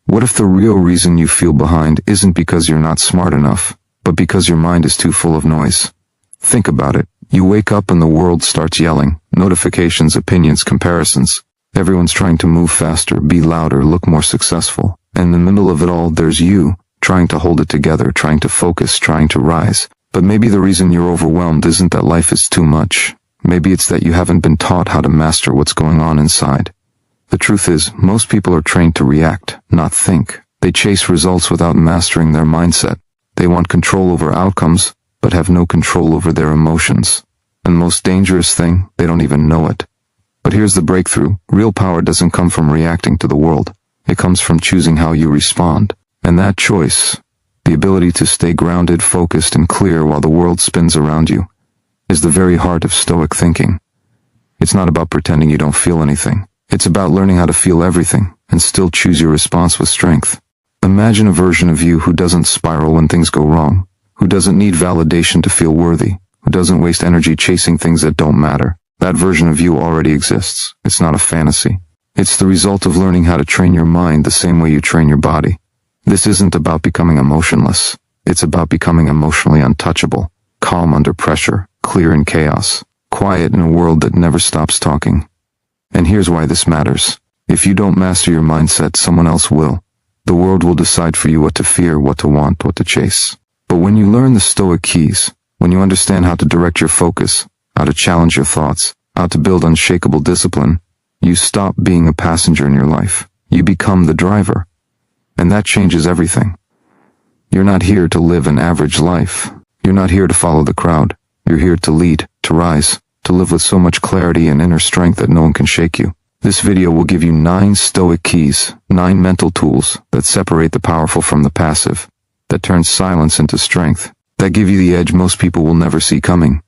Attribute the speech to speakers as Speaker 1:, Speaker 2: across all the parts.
Speaker 1: What if the real reason you feel behind isn't because you're not smart enough, but because your mind is too full of noise? Think about it. You wake up and the world starts yelling. Notifications, opinions, comparisons. Everyone's trying to move faster, be louder, look more successful. And in the middle of it all, there's you, trying to hold it together, trying to focus, trying to rise. But maybe the reason you're overwhelmed isn't that life is too much. Maybe it's that you haven't been taught how to master what's going on inside. The truth is, most people are trained to react, not think. They chase results without mastering their mindset. They want control over outcomes, but have no control over their emotions. And most dangerous thing, they don't even know it. But here's the breakthrough. Real power doesn't come from reacting to the world. It comes from choosing how you respond. And that choice, the ability to stay grounded, focused, and clear while the world spins around you, is the very heart of Stoic thinking. It's not about pretending you don't feel anything. It's about learning how to feel everything and still choose your response with strength. Imagine a version of you who doesn't spiral when things go wrong, who doesn't need validation to feel worthy, who doesn't waste energy chasing things that don't matter. That version of you already exists. It's not a fantasy. It's the result of learning how to train your mind the same way you train your body. This isn't about becoming emotionless. It's about becoming emotionally untouchable, calm under pressure, clear in chaos, quiet in a world that never stops talking. And here's why this matters. If you don't master your mindset, someone else will. The world will decide for you what to fear, what to want, what to chase. But when you learn the Stoic keys, when you understand how to direct your focus, how to challenge your thoughts, how to build unshakable discipline, you stop being a passenger in your life. You become the driver. And that changes everything. You're not here to live an average life. You're not here to follow the crowd. You're here to lead, to rise, to live with so much clarity and inner strength that no one can shake you. This video will give you 9 Stoic keys, 9 mental tools that separate the powerful from the passive, that turn silence into strength, that give you the edge most people will never see coming.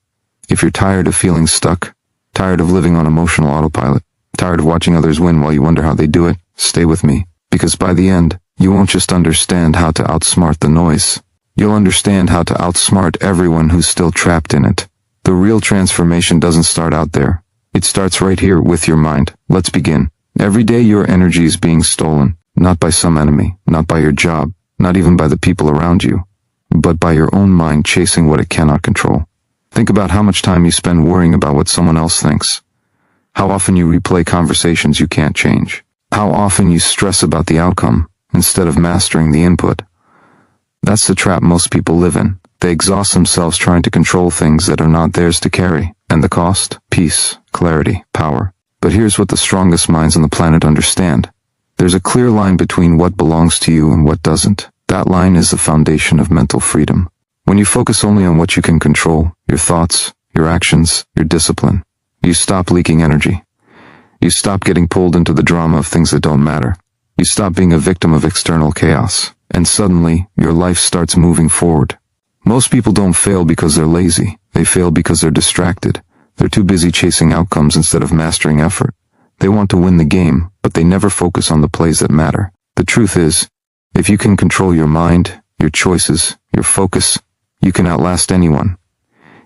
Speaker 1: If you're tired of feeling stuck, tired of living on emotional autopilot, tired of watching others win while you wonder how they do it, stay with me, because by the end, you won't just understand how to outsmart the noise. You'll understand how to outsmart everyone who's still trapped in it. The real transformation doesn't start out there. It starts right here with your mind. Let's begin. Every day your energy is being stolen, not by some enemy, not by your job, not even by the people around you, but by your own mind chasing what it cannot control. Think about how much time you spend worrying about what someone else thinks. How often you replay conversations you can't change. How often you stress about the outcome instead of mastering the input. That's the trap most people live in. They exhaust themselves trying to control things that are not theirs to carry. And the cost? Peace, clarity, power. But here's what the strongest minds on the planet understand. There's a clear line between what belongs to you and what doesn't. That line is the foundation of mental freedom. When you focus only on what you can control, your thoughts, your actions, your discipline, you stop leaking energy. You stop getting pulled into the drama of things that don't matter. You stop being a victim of external chaos. And suddenly, your life starts moving forward. Most people don't fail because they're lazy. They fail because they're distracted. They're too busy chasing outcomes instead of mastering effort. They want to win the game, but they never focus on the plays that matter. The truth is, if you can control your mind, your choices, your focus, you can outlast anyone.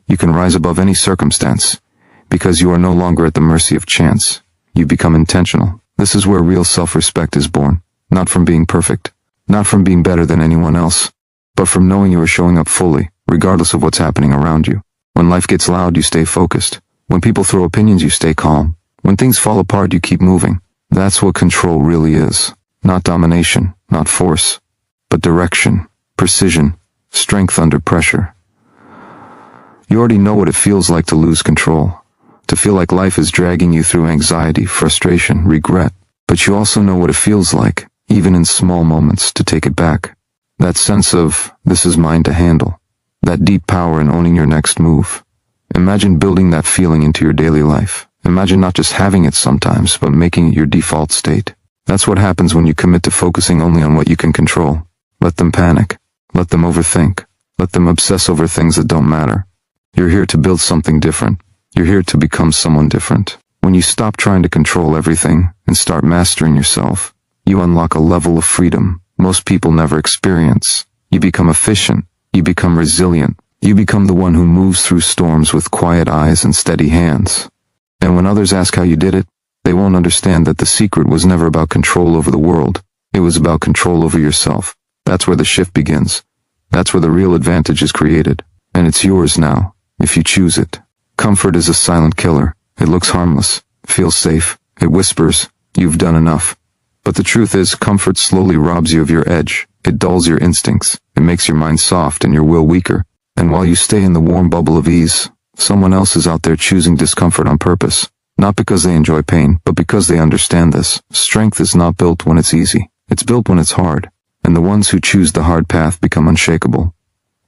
Speaker 1: You can rise above any circumstance, because you are no longer at the mercy of chance. You become intentional. This is where real self-respect is born, not from being perfect, not from being better than anyone else, but from knowing you are showing up fully, regardless of what's happening around you. When life gets loud, you stay focused. When people throw opinions, you stay calm. When things fall apart, you keep moving. That's what control really is. Not domination, not force, but direction, precision, strength under pressure. You already know what it feels like to lose control, to feel like life is dragging you through anxiety, frustration, regret. But you also know what it feels like, even in small moments, to take it back. That sense of, this is mine to handle. That deep power in owning your next move. Imagine building that feeling into your daily life. Imagine not just having it sometimes, but making it your default state. That's what happens when you commit to focusing only on what you can control. Let them panic. Let them overthink. Let them obsess over things that don't matter. You're here to build something different. You're here to become someone different. When you stop trying to control everything and start mastering yourself, you unlock a level of freedom most people never experience. You become efficient. You become resilient. You become the one who moves through storms with quiet eyes and steady hands. And when others ask how you did it, they won't understand that the secret was never about control over the world. It was about control over yourself. That's where the shift begins. That's where the real advantage is created. And it's yours now, if you choose it. Comfort is a silent killer. It looks harmless, feels safe. It whispers, "You've done enough." But the truth is, comfort slowly robs you of your edge. It dulls your instincts. It makes your mind soft and your will weaker. And while you stay in the warm bubble of ease, someone else is out there choosing discomfort on purpose. Not because they enjoy pain, but because they understand this. Strength is not built when it's easy. It's built when it's hard. And the ones who choose the hard path become unshakable.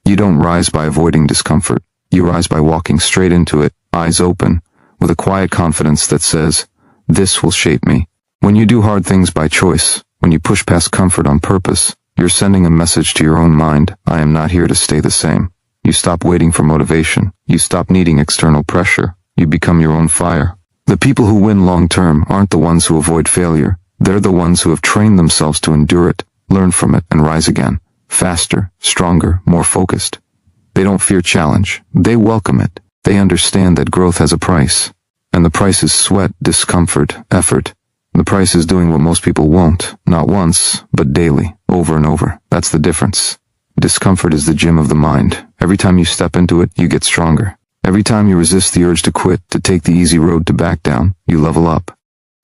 Speaker 1: You don't rise by avoiding discomfort. You rise by walking straight into it, eyes open, with a quiet confidence that says, "This will shape me." When you do hard things by choice, when you push past comfort on purpose, you're sending a message to your own mind: I am not here to stay the same. You stop waiting for motivation. You stop needing external pressure. You become your own fire. The people who win long-term aren't the ones who avoid failure. They're the ones who have trained themselves to endure it, learn from it, and rise again. Faster, stronger, more focused. They don't fear challenge. They welcome it. They understand that growth has a price. And the price is sweat, discomfort, effort. The price is doing what most people won't, not once, but daily, over and over. That's the difference. Discomfort is the gym of the mind. Every time you step into it, you get stronger. Every time you resist the urge to quit, to take the easy road, to back down, you level up.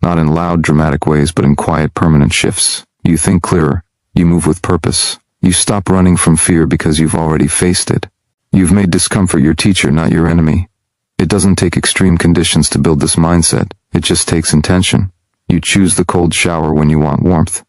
Speaker 1: Not in loud, dramatic ways, but in quiet, permanent shifts. You think clearer. You move with purpose. You stop running from fear because you've already faced it. You've made discomfort your teacher, not your enemy. It doesn't take extreme conditions to build this mindset. It just takes intention. You choose the cold shower when you want warmth.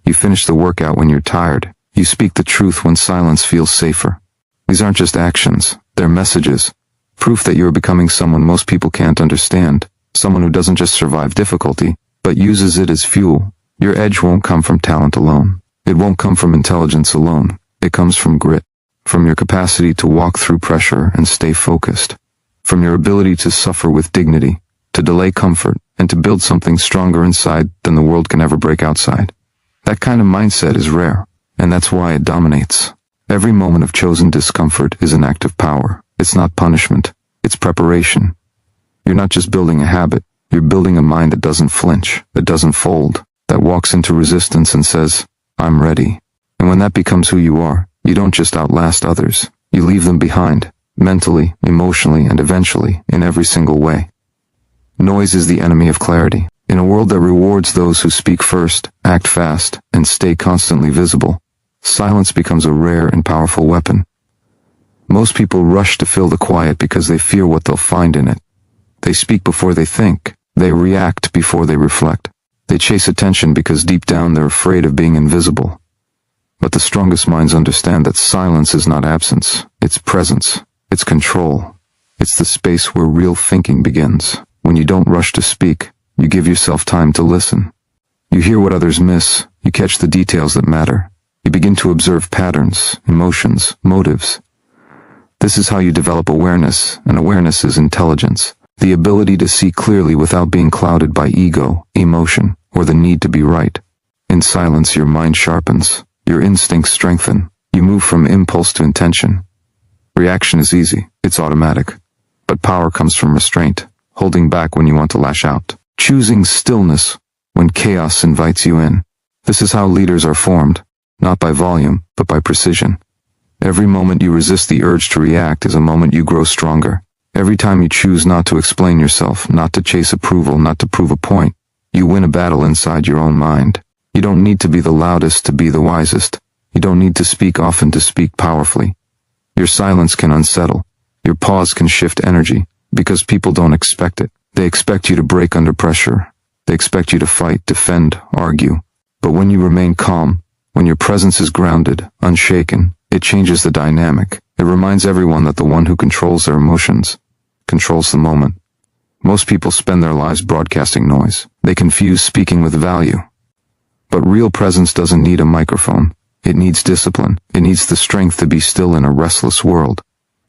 Speaker 1: You finish the workout when you're tired. You speak the truth when silence feels safer. These aren't just actions. They're messages. Proof that you're becoming someone most people can't understand. Someone who doesn't just survive difficulty, but uses it as fuel. Your edge won't come from talent alone. It won't come from intelligence alone. It comes from grit. From your capacity to walk through pressure and stay focused. From your ability to suffer with dignity, to delay comfort, and to build something stronger inside than the world can ever break outside. That kind of mindset is rare, and that's why it dominates. Every moment of chosen discomfort is an act of power. It's not punishment. It's preparation. You're not just building a habit. You're building a mind that doesn't flinch, that doesn't fold, that walks into resistance and says, "I'm ready." And when that becomes who you are, you don't just outlast others. You leave them behind, mentally, emotionally, and eventually, in every single way. Noise is the enemy of clarity. In a world that rewards those who speak first, act fast, and stay constantly visible, silence becomes a rare and powerful weapon. Most people rush to fill the quiet because they fear what they'll find in it. They speak before they think. They react before they reflect. They chase attention because deep down they're afraid of being invisible. But the strongest minds understand that silence is not absence. It's presence. It's control. It's the space where real thinking begins. When you don't rush to speak, you give yourself time to listen. You hear what others miss. You catch the details that matter. You begin to observe patterns, emotions, motives. This is how you develop awareness, and awareness is intelligence. The ability to see clearly without being clouded by ego, emotion, or the need to be right. In silence, your mind sharpens. Your instincts strengthen. You move from impulse to intention. Reaction is easy. It's automatic. But power comes from restraint, holding back when you want to lash out. Choosing stillness when chaos invites you in. This is how leaders are formed, not by volume, but by precision. Every moment you resist the urge to react is a moment you grow stronger. Every time you choose not to explain yourself, not to chase approval, not to prove a point, you win a battle inside your own mind. You don't need to be the loudest to be the wisest. You don't need to speak often to speak powerfully. Your silence can unsettle. Your pause can shift energy, because people don't expect it. They expect you to break under pressure. They expect you to fight, defend, argue. But when you remain calm, when your presence is grounded, unshaken, it changes the dynamic. It reminds everyone that the one who controls their emotions controls the moment. Most people spend their lives broadcasting noise. They confuse speaking with value. But real presence doesn't need a microphone. It needs discipline. It needs the strength to be still in a restless world.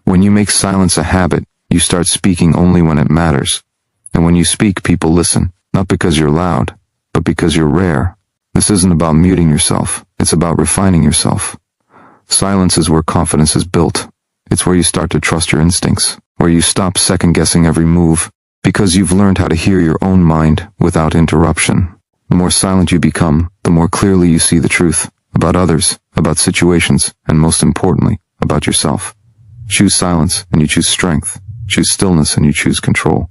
Speaker 1: When you make silence a habit, you start speaking only when it matters. And when you speak, people listen, not because you're loud, but because you're rare. This isn't about muting yourself. It's about refining yourself. Silence is where confidence is built. It's where you start to trust your instincts, where you stop second-guessing every move, because you've learned how to hear your own mind without interruption. The more silent you become, the more clearly you see the truth about others, about situations, and most importantly, about yourself. Choose silence and you choose strength. Choose stillness and you choose control.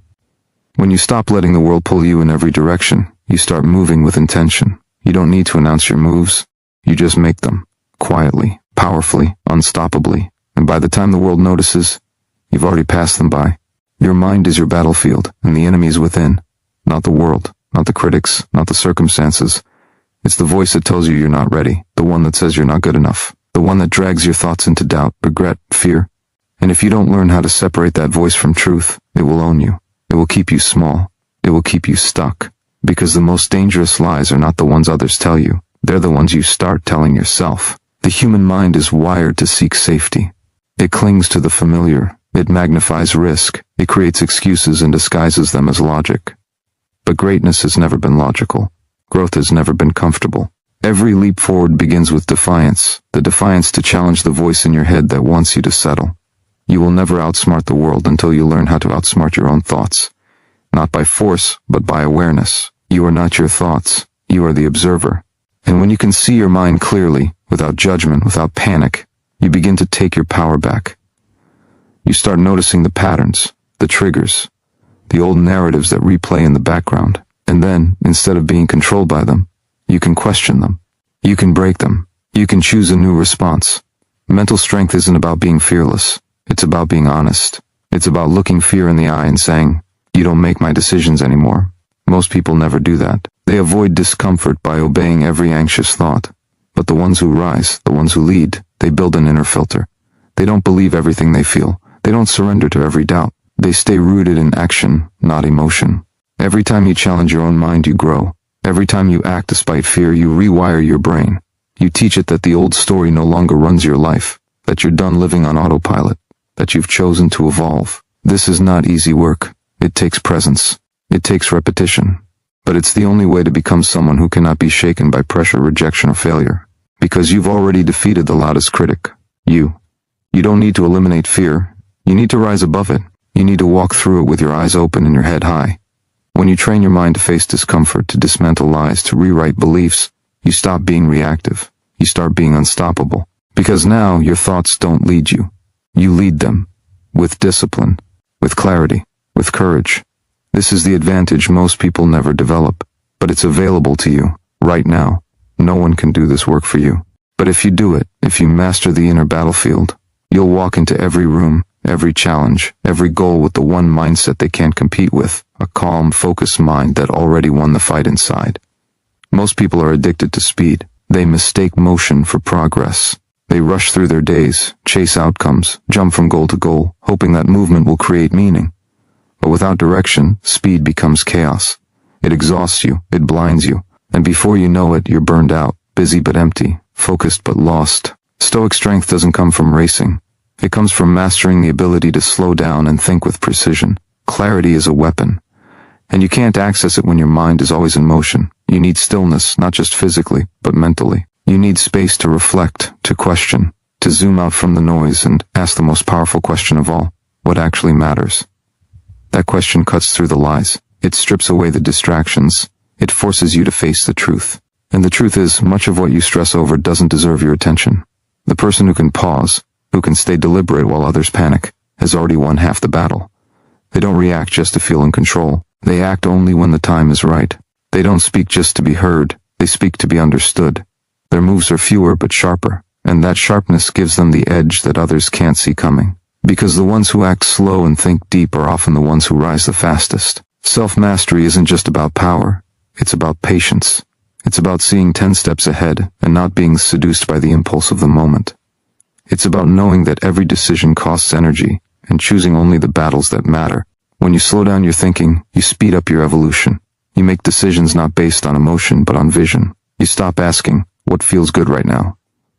Speaker 1: When you stop letting the world pull you in every direction, you start moving with intention. You don't need to announce your moves. You just make them. Quietly, powerfully, unstoppably. And by the time the world notices, you've already passed them by. Your mind is your battlefield, and the enemy is within. Not the world, not the critics, not the circumstances. It's the voice that tells you you're not ready, the one that says you're not good enough, the one that drags your thoughts into doubt, regret, fear. And if you don't learn how to separate that voice from truth, it will own you. It will keep you small. It will keep you stuck. Because the most dangerous lies are not the ones others tell you. They're the ones you start telling yourself. The human mind is wired to seek safety. It clings to the familiar. It magnifies risk. It creates excuses and disguises them as logic. But greatness has never been logical. Growth has never been comfortable. Every leap forward begins with defiance. The defiance to challenge the voice in your head that wants you to settle. You will never outsmart the world until you learn how to outsmart your own thoughts. Not by force, but by awareness. You are not your thoughts. You are the observer. And when you can see your mind clearly, without judgment, without panic, you begin to take your power back. You start noticing the patterns, the triggers, the old narratives that replay in the background. And then, instead of being controlled by them, you can question them. You can break them. You can choose a new response. Mental strength isn't about being fearless. It's about being honest. It's about looking fear in the eye and saying, "You don't make my decisions anymore." Most people never do that. They avoid discomfort by obeying every anxious thought. But the ones who rise, the ones who lead, they build an inner filter. They don't believe everything they feel. They don't surrender to every doubt. They stay rooted in action, not emotion. Every time you challenge your own mind, you grow. Every time you act despite fear, you rewire your brain. You teach it that the old story no longer runs your life, that you're done living on autopilot, that you've chosen to evolve. This is not easy work. It takes presence. It takes repetition. But it's the only way to become someone who cannot be shaken by pressure, rejection, or failure. Because you've already defeated the loudest critic. You. You don't need to eliminate fear. You need to rise above it. You need to walk through it with your eyes open and your head high. When you train your mind to face discomfort, to dismantle lies, to rewrite beliefs, you stop being reactive. You start being unstoppable. Because now your thoughts don't lead you. You lead them. With discipline. With clarity. With courage. This is the advantage most people never develop. But it's available to you, right now. No one can do this work for you. But if you do it, if you master the inner battlefield, you'll walk into every room, every challenge, every goal with the one mindset they can't compete with, a calm, focused mind that already won the fight inside. Most people are addicted to speed. They mistake motion for progress. They rush through their days, chase outcomes, jump from goal to goal, hoping that movement will create meaning. But without direction, speed becomes chaos. It exhausts you, it blinds you, and before you know it, you're burned out, busy but empty, focused but lost. Stoic strength doesn't come from racing. It comes from mastering the ability to slow down and think with precision. Clarity is a weapon, and you can't access it when your mind is always in motion. You need stillness, not just physically, but mentally. You need space to reflect, to question, to zoom out from the noise and ask the most powerful question of all: what actually matters? That question cuts through the lies. It strips away the distractions. It forces you to face the truth. And the truth is, much of what you stress over doesn't deserve your attention. The person who can pause, who can stay deliberate while others panic, has already won half the battle. They don't react just to feel in control. They act only when the time is right. They don't speak just to be heard. They speak to be understood. Their moves are fewer but sharper, and that sharpness gives them the edge that others can't see coming. Because the ones who act slow and think deep are often the ones who rise the fastest. Self-mastery isn't just about power. It's about patience. It's about seeing 10 steps ahead and not being seduced by the impulse of the moment. It's about knowing that every decision costs energy and choosing only the battles that matter. When you slow down your thinking, you speed up your evolution. You make decisions not based on emotion but on vision. You stop asking, "What feels good right now?"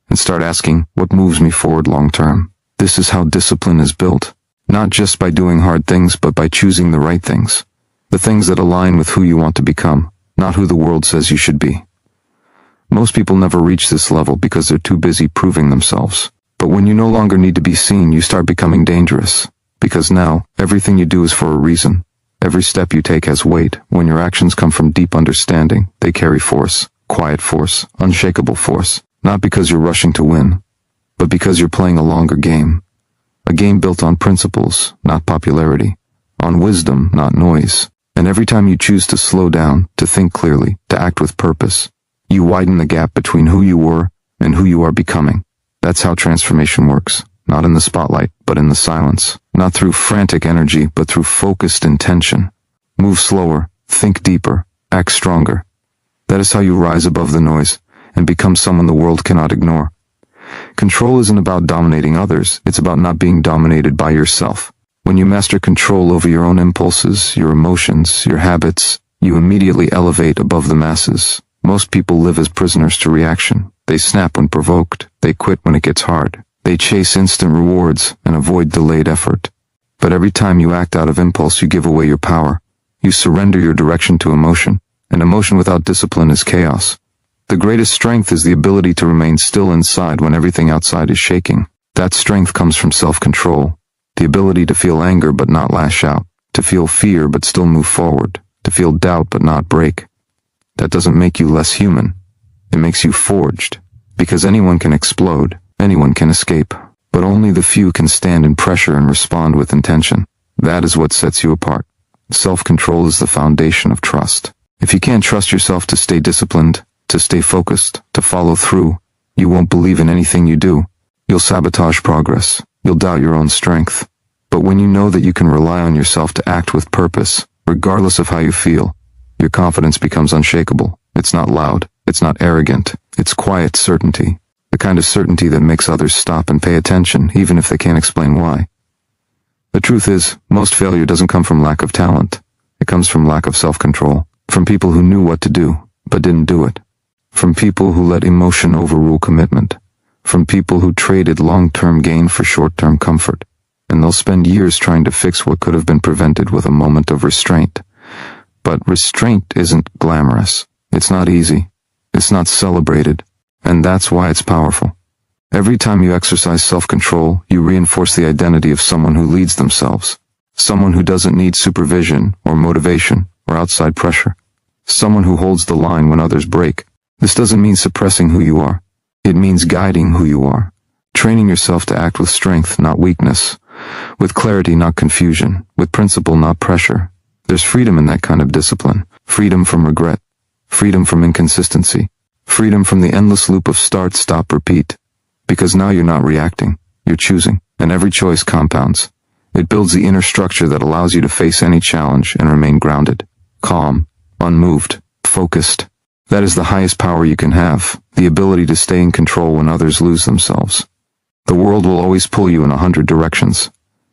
Speaker 1: and start asking, "What moves me forward long term?" This is how discipline is built. Not just by doing hard things, but by choosing the right things. The things that align with who you want to become, not who the world says you should be. Most people never reach this level because they're too busy proving themselves. But when you no longer need to be seen, you start becoming dangerous. Because now, everything you do is for a reason. Every step you take has weight. When your actions come from deep understanding, they carry force, quiet force, unshakable force. Not because you're rushing to win, but because you're playing a longer game. A game built on principles, not popularity. On wisdom, not noise. And every time you choose to slow down, to think clearly, to act with purpose, you widen the gap between who you were and who you are becoming. That's how transformation works. Not in the spotlight, but in the silence. Not through frantic energy, but through focused intention. Move slower, think deeper, act stronger. That is how you rise above the noise and become someone the world cannot ignore. Control isn't about dominating others, it's about not being dominated by yourself. When you master control over your own impulses, your emotions, your habits, you immediately elevate above the masses. Most people live as prisoners to reaction. They snap when provoked, they quit when it gets hard. They chase instant rewards and avoid delayed effort. But every time you act out of impulse, you give away your power. You surrender your direction to emotion, and emotion without discipline is chaos. The greatest strength is the ability to remain still inside when everything outside is shaking. That strength comes from self-control. The ability to feel anger but not lash out, to feel fear but still move forward, to feel doubt but not break. That doesn't make you less human. It makes you forged. Because anyone can explode, anyone can escape, but only the few can stand in pressure and respond with intention. That is what sets you apart. Self-control is the foundation of trust. If you can't trust yourself to stay disciplined, to stay focused, to follow through, you won't believe in anything you do. You'll sabotage progress. You'll doubt your own strength. But when you know that you can rely on yourself to act with purpose, regardless of how you feel, your confidence becomes unshakable. It's not loud. It's not arrogant. It's quiet certainty. The kind of certainty that makes others stop and pay attention, even if they can't explain why. The truth is, most failure doesn't come from lack of talent. It comes from lack of self-control. From people who knew what to do, but didn't do it. From people who let emotion overrule commitment. From people who traded long-term gain for short-term comfort. And they'll spend years trying to fix what could have been prevented with a moment of restraint. But restraint isn't glamorous. It's not easy. It's not celebrated. And that's why it's powerful. Every time you exercise self-control, you reinforce the identity of someone who leads themselves. Someone who doesn't need supervision or motivation or outside pressure. Someone who holds the line when others break. This doesn't mean suppressing who you are. It means guiding who you are. Training yourself to act with strength, not weakness. With clarity, not confusion. With principle, not pressure. There's freedom in that kind of discipline. Freedom from regret. Freedom from inconsistency. Freedom from the endless loop of start, stop, repeat. Because now you're not reacting. You're choosing. And every choice compounds. It builds the inner structure that allows you to face any challenge and remain grounded. Calm. Unmoved. Focused. That is the highest power you can have, the ability to stay in control when others lose themselves. The world will always pull you in 100 directions.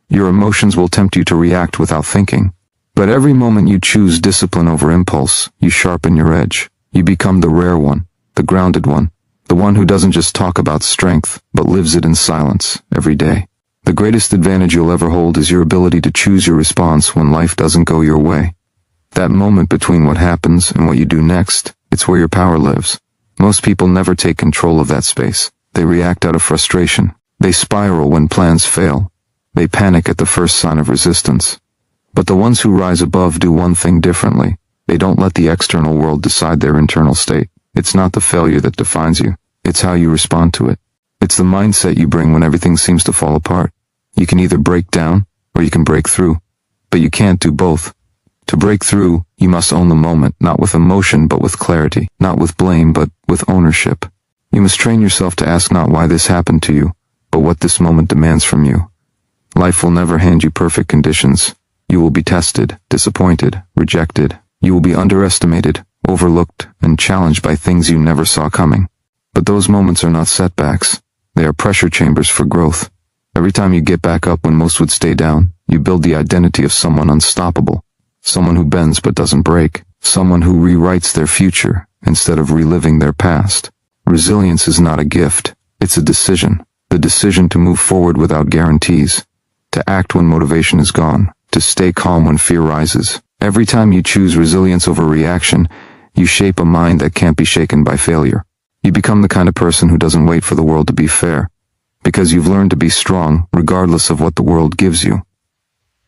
Speaker 1: Your emotions will tempt you to react without thinking. But every moment you choose discipline over impulse, you sharpen your edge. You become the rare one, the grounded one, the one who doesn't just talk about strength, but lives it in silence, every day. The greatest advantage you'll ever hold is your ability to choose your response when life doesn't go your way. That moment between what happens and what you do next, it's where your power lives. Most people never take control of that space. They react out of frustration. They spiral when plans fail. They panic at the first sign of resistance. But the ones who rise above do one thing differently. They don't let the external world decide their internal state. It's not the failure that defines you. It's how you respond to it. It's the mindset you bring when everything seems to fall apart. You can either break down, or you can break through. But you can't do both. To break through, you must own the moment, not with emotion but with clarity, not with blame but with ownership. You must train yourself to ask not why this happened to you, but what this moment demands from you. Life will never hand you perfect conditions. You will be tested, disappointed, rejected. You will be underestimated, overlooked, and challenged by things you never saw coming. But those moments are not setbacks. They are pressure chambers for growth. Every time you get back up when most would stay down, you build the identity of someone unstoppable. Someone who bends but doesn't break. Someone who rewrites their future instead of reliving their past. Resilience is not a gift. It's a decision. The decision to move forward without guarantees. To act when motivation is gone. To stay calm when fear rises. Every time you choose resilience over reaction, you shape a mind that can't be shaken by failure. You become the kind of person who doesn't wait for the world to be fair. Because you've learned to be strong regardless of what the world gives you.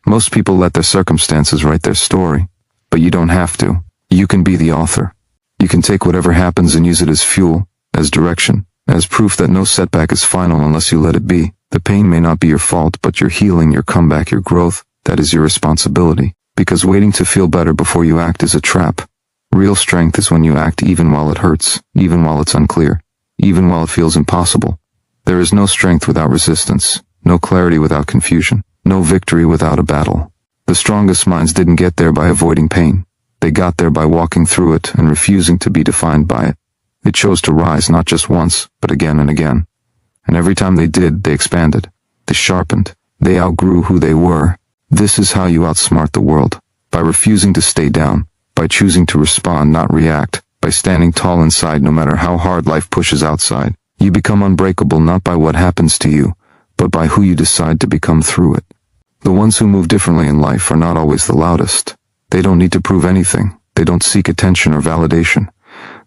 Speaker 1: Most people let their circumstances write their story, but you don't have to. You can be the author. You can take whatever happens and use it as fuel, as direction, as proof that no setback is final unless you let it be. The pain may not be your fault, but your healing, your comeback, your growth, that is your responsibility. Because waiting to feel better before you act is a trap. Real strength is when you act even while it hurts, even while it's unclear, even while it feels impossible. There is no strength without resistance, no clarity without confusion, no victory without a battle. The strongest minds didn't get there by avoiding pain. They got there by walking through it and refusing to be defined by it. They chose to rise not just once, but again and again. And every time they did, they expanded. They sharpened. They outgrew who they were. This is how you outsmart the world. By refusing to stay down. By choosing to respond, not react. By standing tall inside no matter how hard life pushes outside. You become unbreakable not by what happens to you, but by who you decide to become through it. The ones who move differently in life are not always the loudest. They don't need to prove anything. They don't seek attention or validation.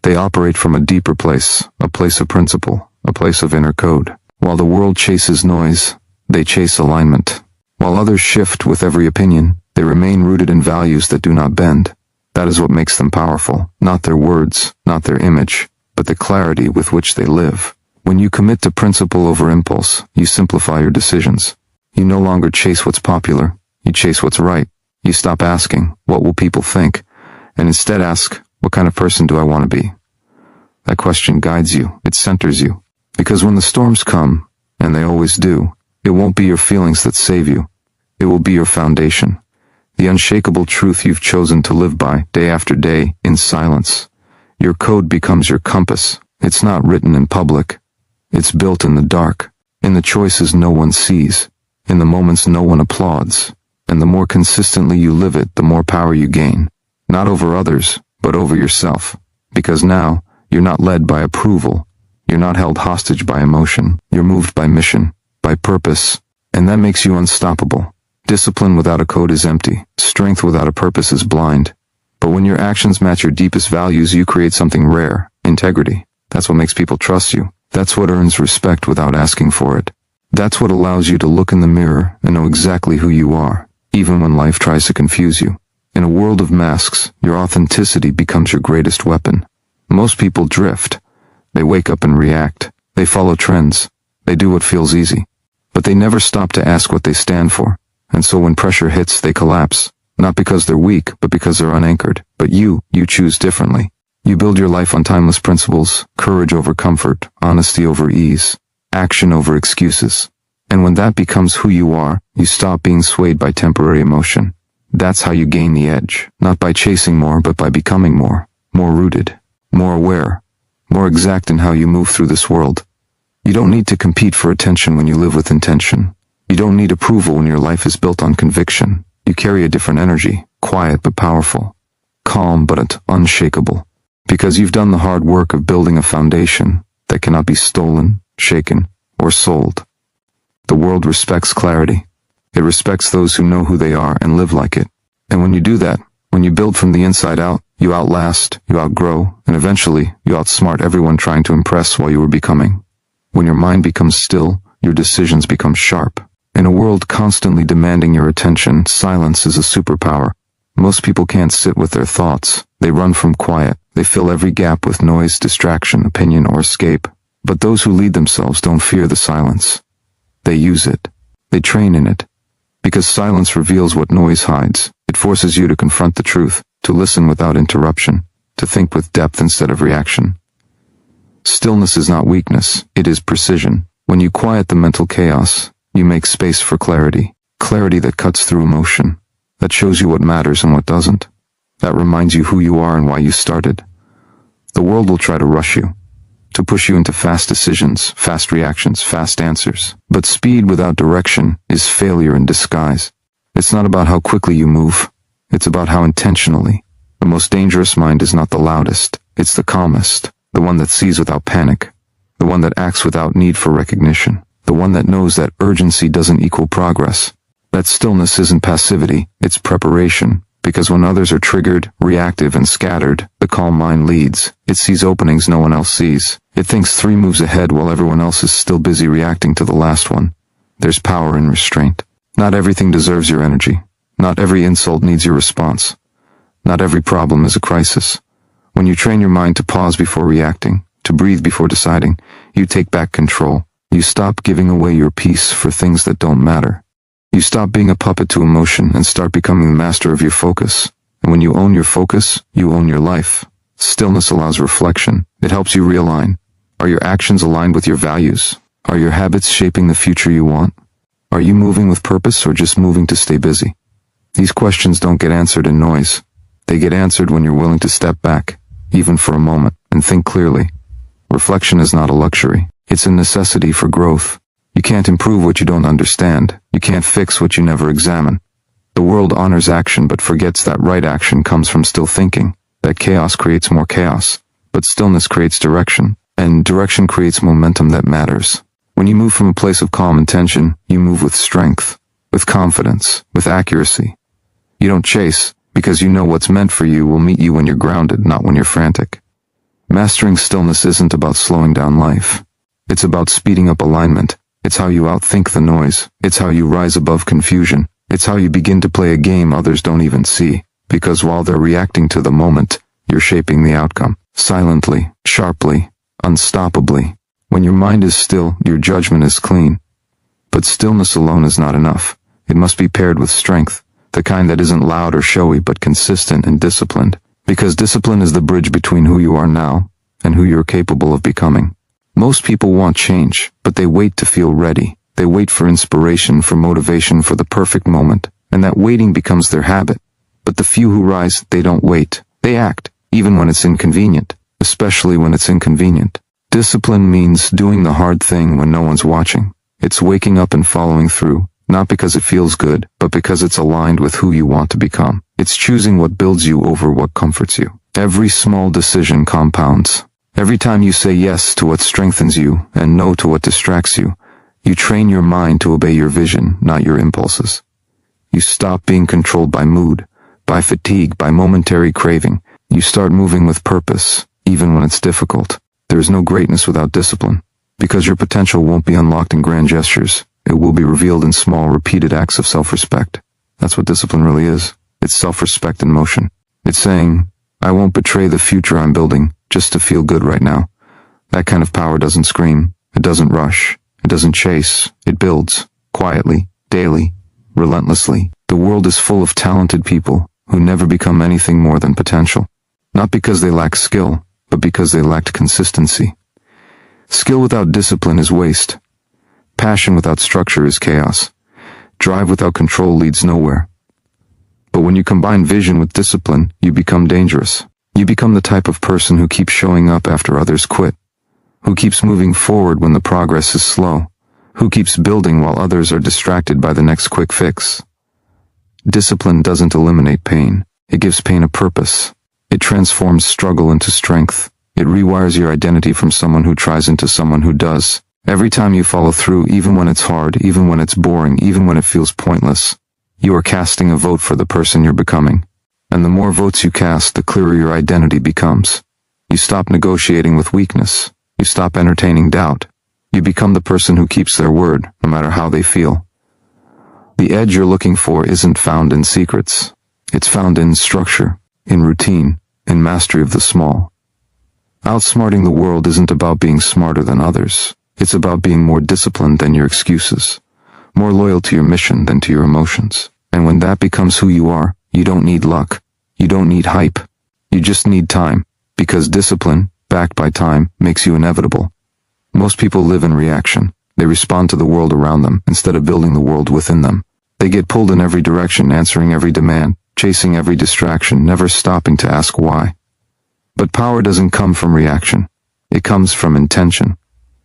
Speaker 1: They operate from a deeper place, a place of principle, a place of inner code. While the world chases noise, they chase alignment. While others shift with every opinion, they remain rooted in values that do not bend. That is what makes them powerful, not their words, not their image, but the clarity with which they live. When you commit to principle over impulse, you simplify your decisions. You no longer chase what's popular, you chase what's right. You stop asking, what will people think? And instead ask, what kind of person do I want to be? That question guides you, it centers you. Because when the storms come, and they always do, it won't be your feelings that save you. It will be your foundation. The unshakable truth you've chosen to live by, day after day, in silence. Your code becomes your compass. It's not written in public. It's built in the dark, in the choices no one sees, in the moments no one applauds. And the more consistently you live it, the more power you gain. Not over others, but over yourself. Because now, you're not led by approval. You're not held hostage by emotion. You're moved by mission, by purpose. And that makes you unstoppable. Discipline without a code is empty. Strength without a purpose is blind. But when your actions match your deepest values, you create something rare. Integrity. That's what makes people trust you. That's what earns respect without asking for it. That's what allows you to look in the mirror and know exactly who you are, even when life tries to confuse you. In a world of masks, your authenticity becomes your greatest weapon. Most people drift. They wake up and react. They follow trends. They do what feels easy. But they never stop to ask what they stand for. And so when pressure hits, they collapse. Not because they're weak, but because they're unanchored. But you choose differently. You build your life on timeless principles, courage over comfort, honesty over ease, action over excuses. And when that becomes who you are, you stop being swayed by temporary emotion. That's how you gain the edge, not by chasing more, but by becoming more rooted, more aware, more exact in how you move through this world. You don't need to compete for attention when you live with intention. You don't need approval when your life is built on conviction. You carry a different energy, quiet but powerful, calm but unshakable, because you've done the hard work of building a foundation that cannot be stolen, shaken, or sold. The world respects clarity. It respects those who know who they are and live like it. And when you do that, when you build from the inside out, you outlast, you outgrow, and eventually you outsmart everyone trying to impress while you were becoming. When your mind becomes still, your decisions become sharp. In a world constantly demanding your attention, silence is a superpower. Most people can't sit with their thoughts. They run from quiet. They fill every gap with noise, distraction, opinion, or escape. But those who lead themselves don't fear the silence. They use it. They train in it. Because silence reveals what noise hides. It forces you to confront the truth, to listen without interruption, to think with depth instead of reaction. Stillness is not weakness, it is precision. When you quiet the mental chaos, you make space for clarity. Clarity that cuts through emotion, that shows you what matters and what doesn't, that reminds you who you are and why you started. The world will try to rush you, to push you into fast decisions, fast reactions, fast answers. But speed without direction is failure in disguise. It's not about how quickly you move, it's about how intentionally. The most dangerous mind is not the loudest, it's the calmest, the one that sees without panic, the one that acts without need for recognition, the one that knows that urgency doesn't equal progress. That stillness isn't passivity, it's preparation. Because when others are triggered, reactive, and scattered, the calm mind leads. It sees openings no one else sees. It thinks 3 moves ahead while everyone else is still busy reacting to the last one. There's power in restraint. Not everything deserves your energy. Not every insult needs your response. Not every problem is a crisis. When you train your mind to pause before reacting, to breathe before deciding, you take back control. You stop giving away your peace for things that don't matter. You stop being a puppet to emotion and start becoming the master of your focus. And when you own your focus, you own your life. Stillness allows reflection. It helps you realign. Are your actions aligned with your values? Are your habits shaping the future you want? Are you moving with purpose or just moving to stay busy? These questions don't get answered in noise. They get answered when you're willing to step back, even for a moment, and think clearly. Reflection is not a luxury. It's a necessity for growth. You can't improve what you don't understand. You can't fix what you never examine. The world honors action but forgets that right action comes from still thinking, that chaos creates more chaos, but stillness creates direction, and direction creates momentum that matters. When you move from a place of calm intention, you move with strength, with confidence, with accuracy. You don't chase, because you know what's meant for you will meet you when you're grounded, not when you're frantic. Mastering stillness isn't about slowing down life. It's about speeding up alignment. It's how you outthink the noise. It's how you rise above confusion. It's how you begin to play a game others don't even see, because while they're reacting to the moment, you're shaping the outcome. Silently, sharply, unstoppably. When your mind is still, your judgment is clean. But stillness alone is not enough. It must be paired with strength, the kind that isn't loud or showy but consistent and disciplined, because discipline is the bridge between who you are now and who you're capable of becoming. Most people want change, but they wait to feel ready. They wait for inspiration, for motivation, for the perfect moment, and that waiting becomes their habit. But the few who rise, they don't wait. They act, even when it's inconvenient, especially when it's inconvenient. Discipline means doing the hard thing when no one's watching. It's waking up and following through, not because it feels good, but because it's aligned with who you want to become. It's choosing what builds you over what comforts you. Every small decision compounds. Every time you say yes to what strengthens you and no to what distracts you, you train your mind to obey your vision, not your impulses. You stop being controlled by mood, by fatigue, by momentary craving. You start moving with purpose, even when it's difficult. There is no greatness without discipline, because your potential won't be unlocked in grand gestures. It will be revealed in small, repeated acts of self-respect. That's what discipline really is. It's self-respect in motion. It's saying, I won't betray the future I'm building just to feel good right now. That kind of power doesn't scream. It doesn't rush. It doesn't chase. It builds, quietly, daily, relentlessly. The world is full of talented people who never become anything more than potential. Not because they lack skill, but because they lacked consistency. Skill without discipline is waste. Passion without structure is chaos. Drive without control leads nowhere. But when you combine vision with discipline, you become dangerous. You become the type of person who keeps showing up after others quit, who keeps moving forward when the progress is slow, who keeps building while others are distracted by the next quick fix. Discipline doesn't eliminate pain. It gives pain a purpose. It transforms struggle into strength. It rewires your identity from someone who tries into someone who does. Every time you follow through, even when it's hard, even when it's boring, even when it feels pointless, you are casting a vote for the person you're becoming. And the more votes you cast, the clearer your identity becomes. You stop negotiating with weakness. You stop entertaining doubt. You become the person who keeps their word, no matter how they feel. The edge you're looking for isn't found in secrets. It's found in structure, in routine, in mastery of the small. Outsmarting the world isn't about being smarter than others. It's about being more disciplined than your excuses, more loyal to your mission than to your emotions. And when that becomes who you are, you don't need luck. You don't need hype. You just need time, because discipline, backed by time, makes you inevitable. Most people live in reaction. They respond to the world around them instead of building the world within them. They get pulled in every direction, answering every demand, chasing every distraction, never stopping to ask why. But power doesn't come from reaction. It comes from intention.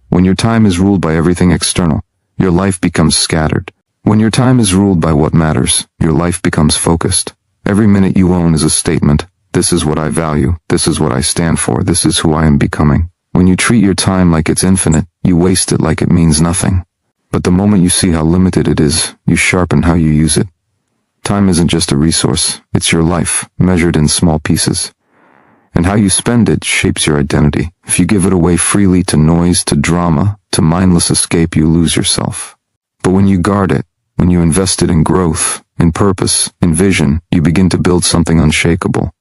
Speaker 1: When your time is ruled by everything external, your life becomes scattered. When your time is ruled by what matters, your life becomes focused. Every minute you own is a statement. This is what I value. This is what I stand for. This is who I am becoming. When you treat your time like it's infinite, you waste it like it means nothing. But the moment you see how limited it is, you sharpen how you use it. Time isn't just a resource. It's your life, measured in small pieces. And how you spend it shapes your identity. If you give it away freely to noise, to drama, to mindless escape, you lose yourself. But when you guard it, When you invested in growth, in purpose, in vision, you begin to build something unshakable.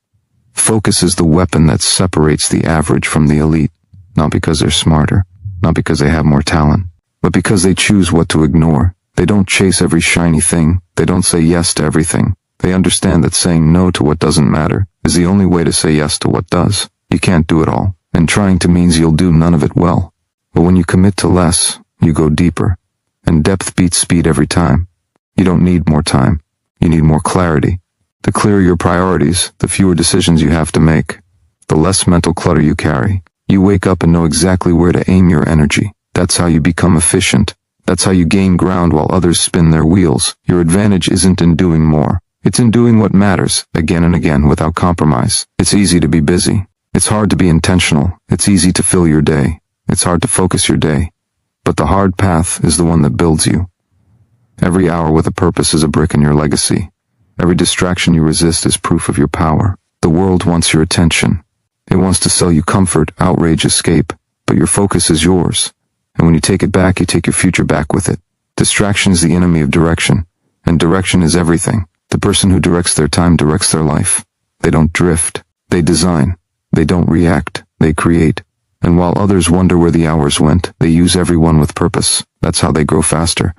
Speaker 1: Focus is the weapon that separates the average from the elite, not because they're smarter, not because they have more talent, but because they choose what to ignore. They don't chase every shiny thing. They don't say yes to everything. They understand that saying no to what doesn't matter is the only way to say yes to what does. You can't do it all, and trying to means you'll do none of it well. But when you commit to less, you go deeper, and depth beats speed every time. You don't need more time. You need more clarity. The clearer your priorities, the fewer decisions you have to make, the less mental clutter you carry. You wake up and know exactly where to aim your energy. That's how you become efficient. That's how you gain ground while others spin their wheels. Your advantage isn't in doing more. It's in doing what matters, again and again, without compromise. It's easy to be busy. It's hard to be intentional. It's easy to fill your day. It's hard to focus your day. But the hard path is the one that builds you. Every hour with a purpose is a brick in your legacy. Every distraction you resist is proof of your power. The world wants your attention. It wants to sell you comfort, outrage, escape, but your focus is yours. And when you take it back, you take your future back with it. Distraction is the enemy of direction, and direction is everything. The person who directs their time directs their life. They don't drift. They design. They don't react. They create. And while others wonder where the hours went, they use everyone with purpose. That's how they grow faster.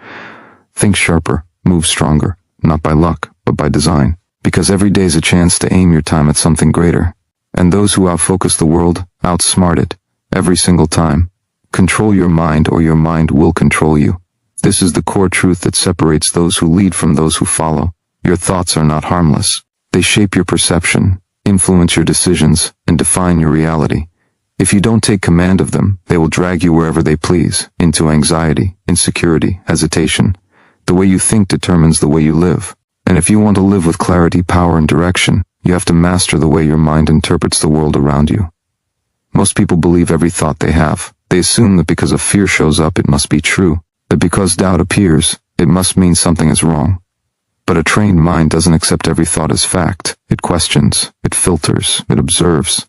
Speaker 1: Think sharper, move stronger, not by luck, but by design. Because every day is a chance to aim your time at something greater. And those who outfocus the world, outsmart it, every single time. Control your mind or your mind will control you. This is the core truth that separates those who lead from those who follow. Your thoughts are not harmless. They shape your perception, influence your decisions, and define your reality. If you don't take command of them, they will drag you wherever they please, into anxiety, insecurity, hesitation. The way you think determines the way you live. And if you want to live with clarity, power, and direction, you have to master the way your mind interprets the world around you. Most people believe every thought they have. They assume that because a fear shows up, it must be true. That because doubt appears, it must mean something is wrong. But a trained mind doesn't accept every thought as fact. It questions, it filters, it observes.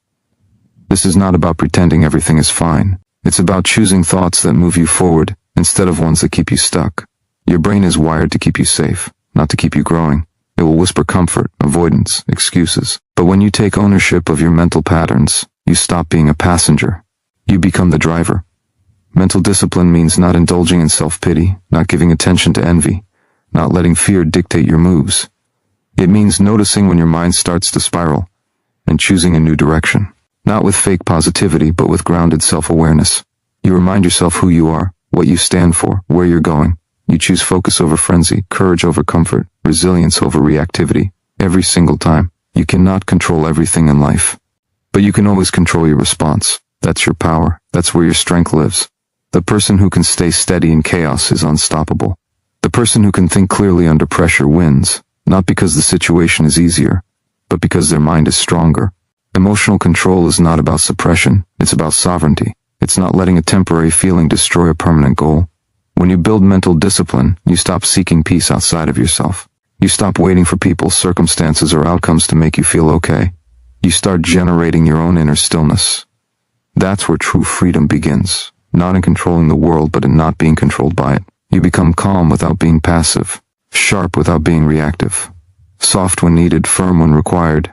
Speaker 1: This is not about pretending everything is fine. It's about choosing thoughts that move you forward, instead of ones that keep you stuck. Your brain is wired to keep you safe, not to keep you growing. It will whisper comfort, avoidance, excuses. But when you take ownership of your mental patterns, you stop being a passenger. You become the driver. Mental discipline means not indulging in self-pity, not giving attention to envy, not letting fear dictate your moves. It means noticing when your mind starts to spiral, and choosing a new direction. Not with fake positivity, but with grounded self-awareness. You remind yourself who you are, what you stand for, where you're going. You choose focus over frenzy, courage over comfort, resilience over reactivity. Every single time. You cannot control everything in life. But you can always control your response. That's your power. That's where your strength lives. The person who can stay steady in chaos is unstoppable. The person who can think clearly under pressure wins, not because the situation is easier, but because their mind is stronger. Emotional control is not about suppression. It's about sovereignty. It's not letting a temporary feeling destroy a permanent goal. When you build mental discipline, you stop seeking peace outside of yourself. You stop waiting for people, circumstances, or outcomes to make you feel okay. You start generating your own inner stillness. That's where true freedom begins. Not in controlling the world, but in not being controlled by it. You become calm without being passive, sharp without being reactive, soft when needed, firm when required.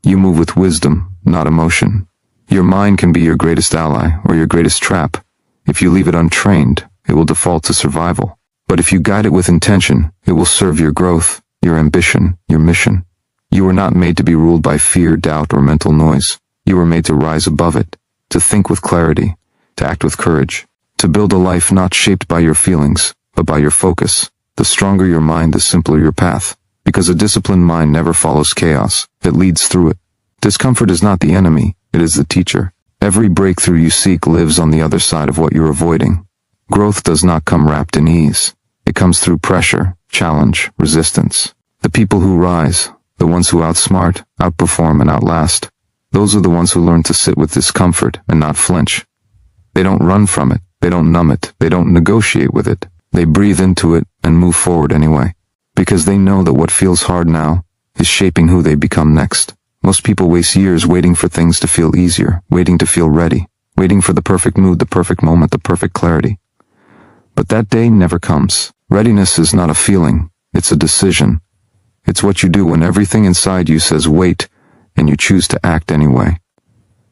Speaker 1: You move with wisdom, not emotion. Your mind can be your greatest ally or your greatest trap. If you leave it untrained, it will default to survival. But if you guide it with intention, it will serve your growth, your ambition, your mission. You were not made to be ruled by fear, doubt, or mental noise. You were made to rise above it, to think with clarity, to act with courage, to build a life not shaped by your feelings, but by your focus. The stronger your mind, the simpler your path. Because a disciplined mind never follows chaos, it leads through it. Discomfort is not the enemy, it is the teacher. Every breakthrough you seek lives on the other side of what you're avoiding. Growth does not come wrapped in ease. It comes through pressure, challenge, resistance. The people who rise, the ones who outsmart, outperform, and outlast, those are the ones who learn to sit with discomfort and not flinch. They don't run from it, they don't numb it, they don't negotiate with it. They breathe into it and move forward anyway. Because they know that what feels hard now is shaping who they become next. Most people waste years waiting for things to feel easier, waiting to feel ready, waiting for the perfect mood, the perfect moment, the perfect clarity. But that day never comes. Readiness is not a feeling, it's a decision. It's what you do when everything inside you says wait, and you choose to act anyway.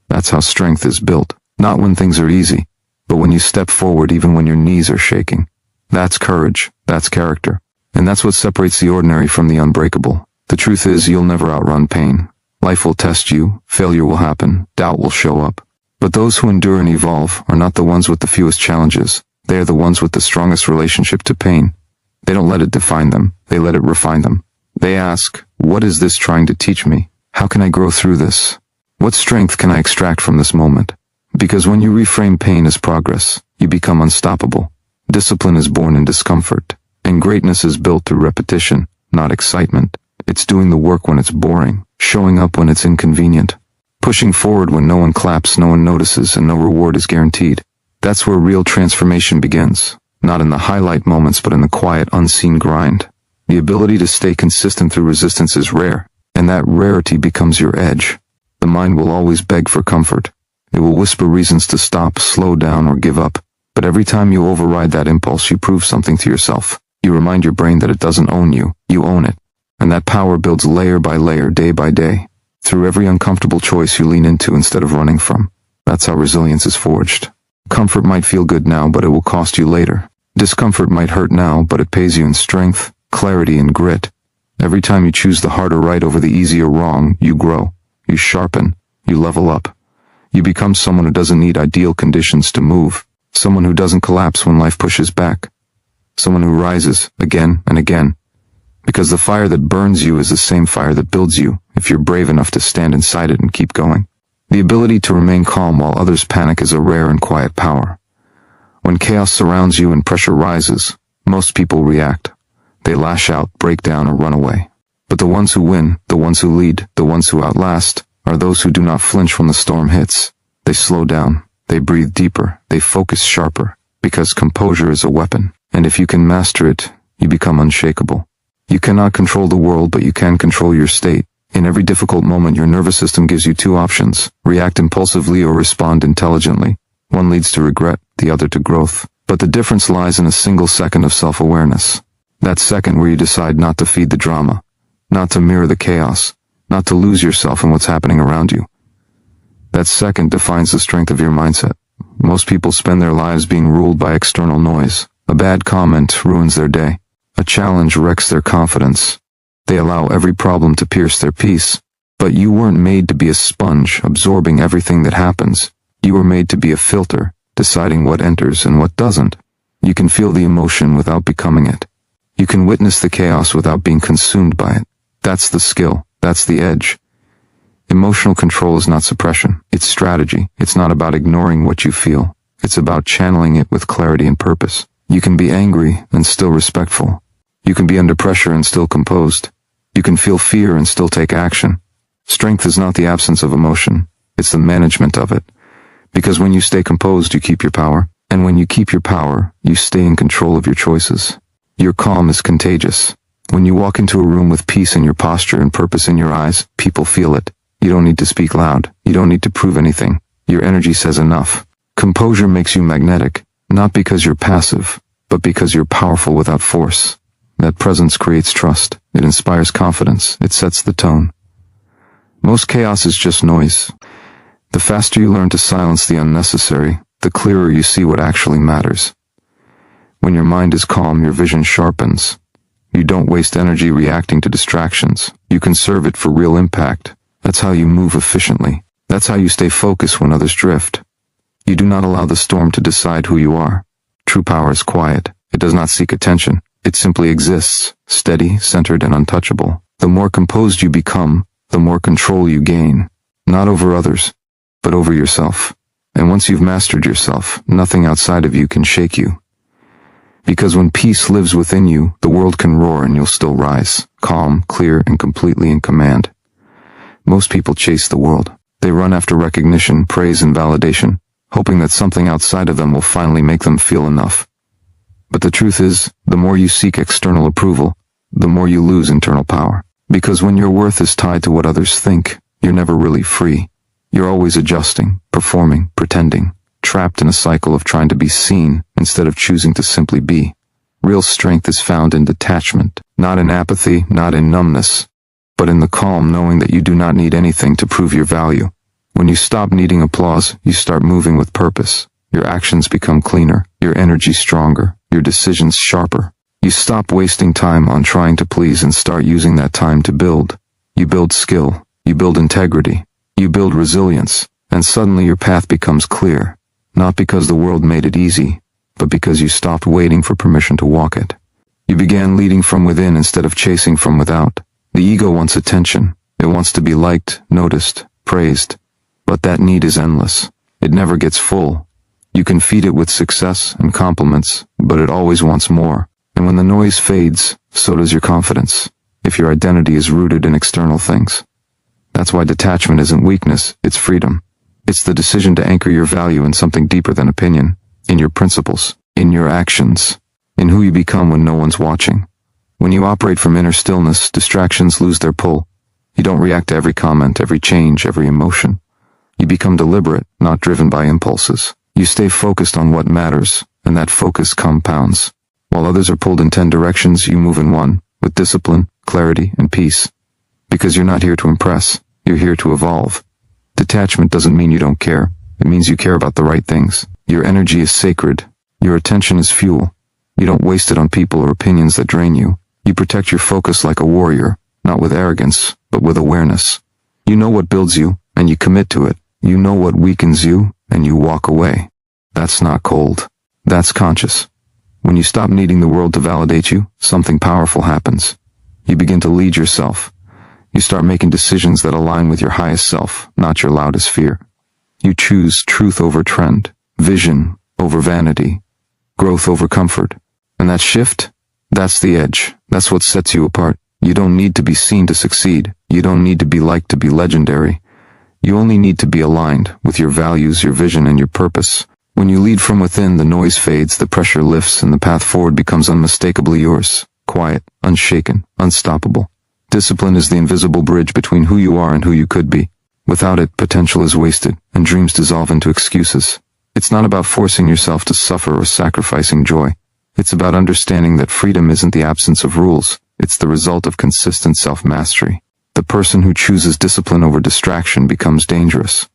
Speaker 1: That's how strength is built, not when things are easy, but when you step forward even when your knees are shaking. That's courage, that's character, and that's what separates the ordinary from the unbreakable. The truth is, you'll never outrun pain. Life will test you, failure will happen, doubt will show up. But those who endure and evolve are not the ones with the fewest challenges. They are the ones with the strongest relationship to pain. They don't let it define them, they let it refine them. They ask, what is this trying to teach me? How can I grow through this? What strength can I extract from this moment? Because when you reframe pain as progress, you become unstoppable. Discipline is born in discomfort, and greatness is built through repetition, not excitement. It's doing the work when it's boring, showing up when it's inconvenient, pushing forward when no one claps, no one notices, and no reward is guaranteed. That's where real transformation begins, not in the highlight moments but in the quiet, unseen grind. The ability to stay consistent through resistance is rare, and that rarity becomes your edge. The mind will always beg for comfort. It will whisper reasons to stop, slow down, or give up. But every time you override that impulse, you prove something to yourself. You remind your brain that it doesn't own you, you own it. And that power builds layer by layer, day by day, through every uncomfortable choice you lean into instead of running from. That's how resilience is forged. Comfort might feel good now, but it will cost you later. Discomfort might hurt now, but it pays you in strength, clarity, and grit. Every time you choose the harder right over the easier wrong, you grow, you sharpen, you level up. You become someone who doesn't need ideal conditions to move, someone who doesn't collapse when life pushes back, someone who rises again and again. Because the fire that burns you is the same fire that builds you, if you're brave enough to stand inside it and keep going. The ability to remain calm while others panic is a rare and quiet power. When chaos surrounds you and pressure rises, most people react. They lash out, break down, or run away. But the ones who win, the ones who lead, the ones who outlast, are those who do not flinch when the storm hits. They slow down, they breathe deeper, they focus sharper, because composure is a weapon, and if you can master it, you become unshakable. You cannot control the world, but you can control your state. In every difficult moment, your nervous system gives you two options: react impulsively or respond intelligently. One leads to regret, the other to growth. But the difference lies in a single second of self-awareness. That second where you decide not to feed the drama, not to mirror the chaos, not to lose yourself in what's happening around you. That second defines the strength of your mindset. Most people spend their lives being ruled by external noise. A bad comment ruins their day. A challenge wrecks their confidence. They allow every problem to pierce their peace. But you weren't made to be a sponge, absorbing everything that happens. You were made to be a filter, deciding what enters and what doesn't. You can feel the emotion without becoming it. You can witness the chaos without being consumed by it. That's the skill. That's the edge. Emotional control is not suppression. It's strategy. It's not about ignoring what you feel. It's about channeling it with clarity and purpose. You can be angry and still respectful. You can be under pressure and still composed. You can feel fear and still take action. Strength is not the absence of emotion. It's the management of it. Because when you stay composed, you keep your power. And when you keep your power, you stay in control of your choices. Your calm is contagious. When you walk into a room with peace in your posture and purpose in your eyes, people feel it. You don't need to speak loud. You don't need to prove anything. Your energy says enough. Composure makes you magnetic, not because you're passive, but because you're powerful without force. That presence creates trust. It inspires confidence. It sets the tone. Most chaos is just noise. The faster you learn to silence the unnecessary, the clearer you see what actually matters. When your mind is calm, your vision sharpens. You don't waste energy reacting to distractions. You conserve it for real impact. That's how you move efficiently. That's how you stay focused when others drift. You do not allow the storm to decide who you are. True power is quiet. It does not seek attention. It simply exists, steady, centered, and untouchable. The more composed you become, the more control you gain. Not over others, but over yourself. And once you've mastered yourself, nothing outside of you can shake you. Because when peace lives within you, the world can roar and you'll still rise, calm, clear, and completely in command. Most people chase the world. They run after recognition, praise, and validation, hoping that something outside of them will finally make them feel enough. But the truth is, the more you seek external approval, the more you lose internal power. Because when your worth is tied to what others think, you're never really free. You're always adjusting, performing, pretending, trapped in a cycle of trying to be seen instead of choosing to simply be. Real strength is found in detachment, not in apathy, not in numbness, but in the calm knowing that you do not need anything to prove your value. When you stop needing applause, you start moving with purpose. Your actions become cleaner, your energy stronger, your decisions sharper. You stop wasting time on trying to please and start using that time to build. You build skill, you build integrity, you build resilience, and suddenly your path becomes clear, not because the world made it easy, but because you stopped waiting for permission to walk it. You began leading from within instead of chasing from without. The ego wants attention. It wants to be liked, noticed, praised. But that need is endless. It never gets full. You can feed it with success and compliments, but it always wants more. And when the noise fades, so does your confidence, if your identity is rooted in external things. That's why detachment isn't weakness, it's freedom. It's the decision to anchor your value in something deeper than opinion. In your principles, in your actions, in who you become when no one's watching. When you operate from inner stillness, distractions lose their pull. You don't react to every comment, every change, every emotion. You become deliberate, not driven by impulses. You stay focused on what matters, and that focus compounds. While others are pulled in 10 directions, you move in one, with discipline, clarity, and peace. Because you're not here to impress, you're here to evolve. Detachment doesn't mean you don't care. It means you care about the right things. Your energy is sacred. Your attention is fuel. You don't waste it on people or opinions that drain you. You protect your focus like a warrior, not with arrogance, but with awareness. You know what builds you, and you commit to it. You know what weakens you, and you walk away. That's not cold. That's conscious. When you stop needing the world to validate you, something powerful happens. You begin to lead yourself. You start making decisions that align with your highest self, not your loudest fear. You choose truth over trend, vision over vanity, growth over comfort. And that shift, that's the edge. That's what sets you apart. You don't need to be seen to succeed. You don't need to be liked to be legendary. You only need to be aligned with your values, your vision, and your purpose. When you lead from within, the noise fades, the pressure lifts, and the path forward becomes unmistakably yours. Quiet, unshaken, unstoppable. Discipline is the invisible bridge between who you are and who you could be. Without it, potential is wasted, and dreams dissolve into excuses. It's not about forcing yourself to suffer or sacrificing joy. It's about understanding that freedom isn't the absence of rules. It's the result of consistent self-mastery. The person who chooses discipline over distraction becomes dangerous.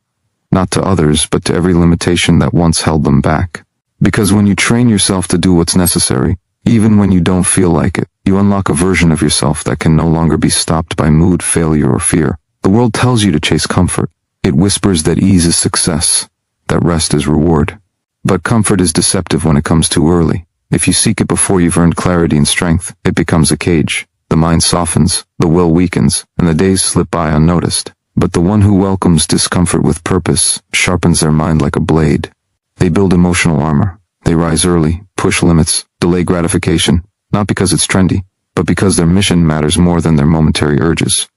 Speaker 1: Not to others, but to every limitation that once held them back. Because when you train yourself to do what's necessary, even when you don't feel like it, you unlock a version of yourself that can no longer be stopped by mood, failure, or fear. The world tells you to chase comfort. It whispers that ease is success, that rest is reward. But comfort is deceptive when it comes too early. If you seek it before you've earned clarity and strength, it becomes a cage. The mind softens, the will weakens, and the days slip by unnoticed. But the one who welcomes discomfort with purpose sharpens their mind like a blade. They build emotional armor. They rise early, push limits, delay gratification, not because it's trendy, but because their mission matters more than their momentary urges.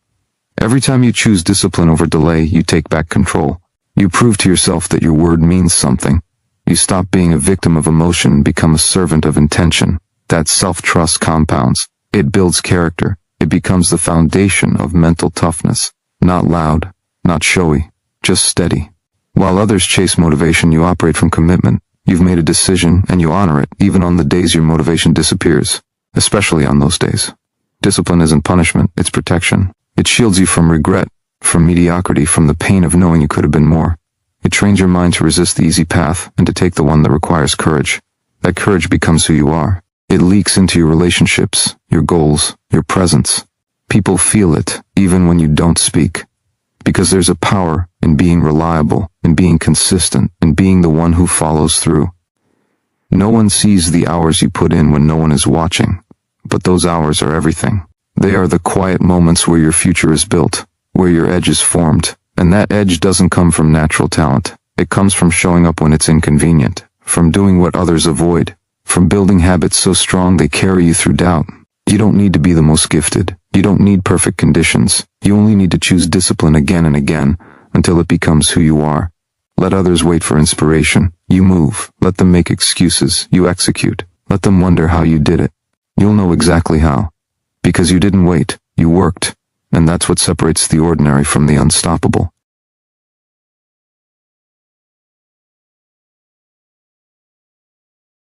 Speaker 1: Every time you choose discipline over delay, you take back control. You prove to yourself that your word means something. You stop being a victim of emotion and become a servant of intention. That self-trust compounds. It builds character. It becomes the foundation of mental toughness. Not loud, not showy, just steady. While others chase motivation, you operate from commitment. You've made a decision, and you honor it, even on the days your motivation disappears. Especially on those days. Discipline isn't punishment, it's protection. It shields you from regret, from mediocrity, from the pain of knowing you could have been more. It trains your mind to resist the easy path and to take the one that requires courage. That courage becomes who you are. It leaks into your relationships, your goals, your presence. People feel it, even when you don't speak. Because there's a power in being reliable, in being consistent, in being the one who follows through. No one sees the hours you put in when no one is watching, but those hours are everything. They are the quiet moments where your future is built, where your edge is formed, and that edge doesn't come from natural talent. It comes from showing up when it's inconvenient, from doing what others avoid, from building habits so strong they carry you through doubt. You don't need to be the most gifted. You don't need perfect conditions. You only need to choose discipline again and again until it becomes who you are. Let others wait for inspiration. You move. Let them make excuses. You execute. Let them wonder how you did it. You'll know exactly how. Because you didn't wait. You worked. And that's what separates the ordinary from the unstoppable.